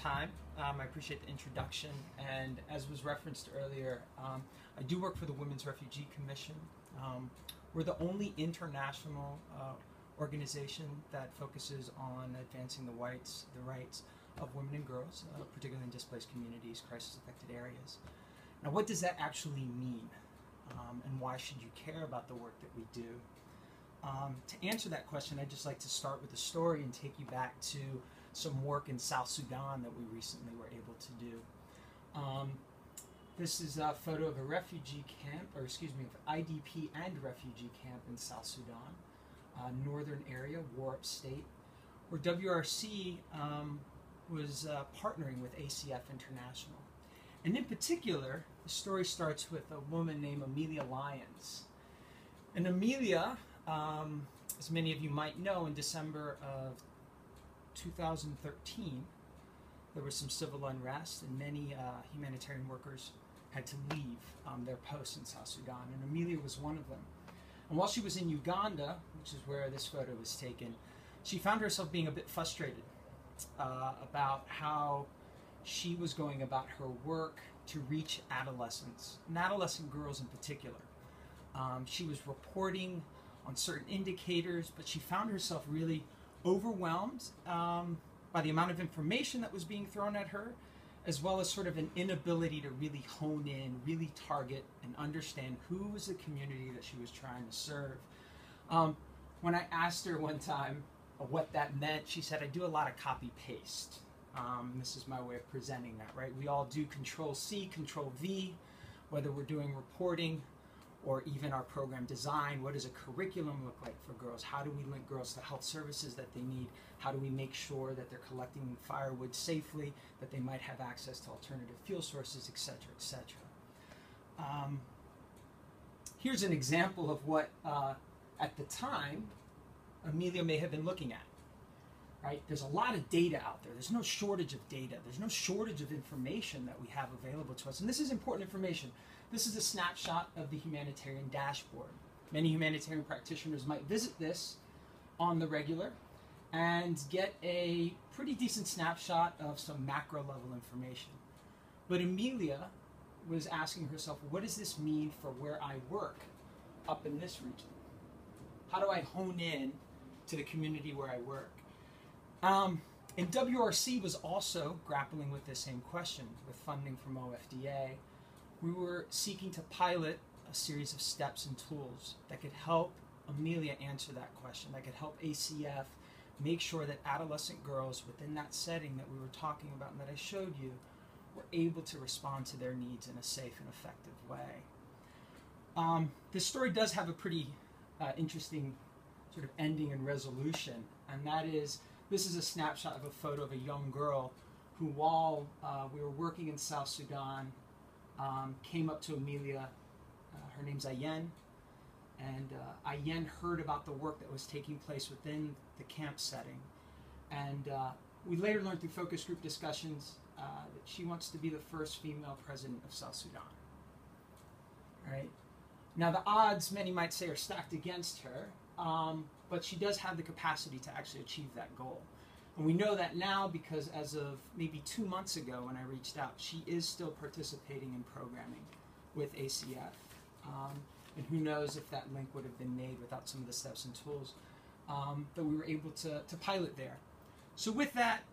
time. I appreciate the introduction, and as was referenced earlier, I do work for the Women's Refugee Commission. We're the only international organization that focuses on advancing the rights of women and girls, particularly in displaced communities, crisis-affected areas. Now, what does that actually mean, and why should you care about the work that we do? To answer that question, I'd just like to start with a story and take you back to some work in South Sudan that we recently were able to do. This is a photo of a refugee camp, or excuse me, of IDP and refugee camp in South Sudan, northern area, war-up state, where WRC was partnering with ACF International. And in particular, the story starts with a woman named Amelia Lyons. And Amelia, as many of you might know, in December of 2013, there was some civil unrest, and many humanitarian workers had to leave their posts in South Sudan, and Amelia was one of them. And while she was in Uganda, which is where this photo was taken, she found herself being a bit frustrated about how she was going about her work to reach adolescents, and adolescent girls in particular. She was reporting on certain indicators, but she found herself really overwhelmed by the amount of information that was being thrown at her, as well as sort of an inability to really hone in, really target, and understand who was the community that she was trying to serve. When I asked her one time what that meant, she said, I do a lot of copy-paste. This is my way of presenting that, right? We all do Control-C, Control-V, whether we're doing reporting or even our program design. What does a curriculum look like for girls? How do we link girls to health services that they need? How do we make sure that they're collecting firewood safely, that they might have access to alternative fuel sources, et cetera, et cetera. Here's an example of what, at the time, Amelia may have been looking at. Right? There's a lot of data out there. There's no shortage of data. There's no shortage of information that we have available to us. And this is important information. This is a snapshot of the humanitarian dashboard. Many humanitarian practitioners might visit this on the regular and get a pretty decent snapshot of some macro level information. But Amelia was asking herself, what does this mean for where I work up in this region? How do I hone in to the community where I work? And WRC was also grappling with the same question with funding from OFDA. We were seeking to pilot a series of steps and tools that could help Amelia answer that question, that could help ACF make sure that adolescent girls within that setting that we were talking about and that I showed you were able to respond to their needs in a safe and effective way. This story does have a pretty interesting sort of ending and resolution, and that is, this is a snapshot of a photo of a young girl who, while we were working in South Sudan, came up to Amelia. Her name's Ayen, and Ayen heard about the work that was taking place within the camp setting. And we later learned through focus group discussions that she wants to be the first female president of South Sudan. Right? Now, the odds, many might say, are stacked against her. But she does have the capacity to actually achieve that goal. And we know that now because as of maybe 2 months ago when I reached out, she is still participating in programming with ACF. And who knows if that link would have been made without some of the steps and tools that we were able to pilot there. So with that,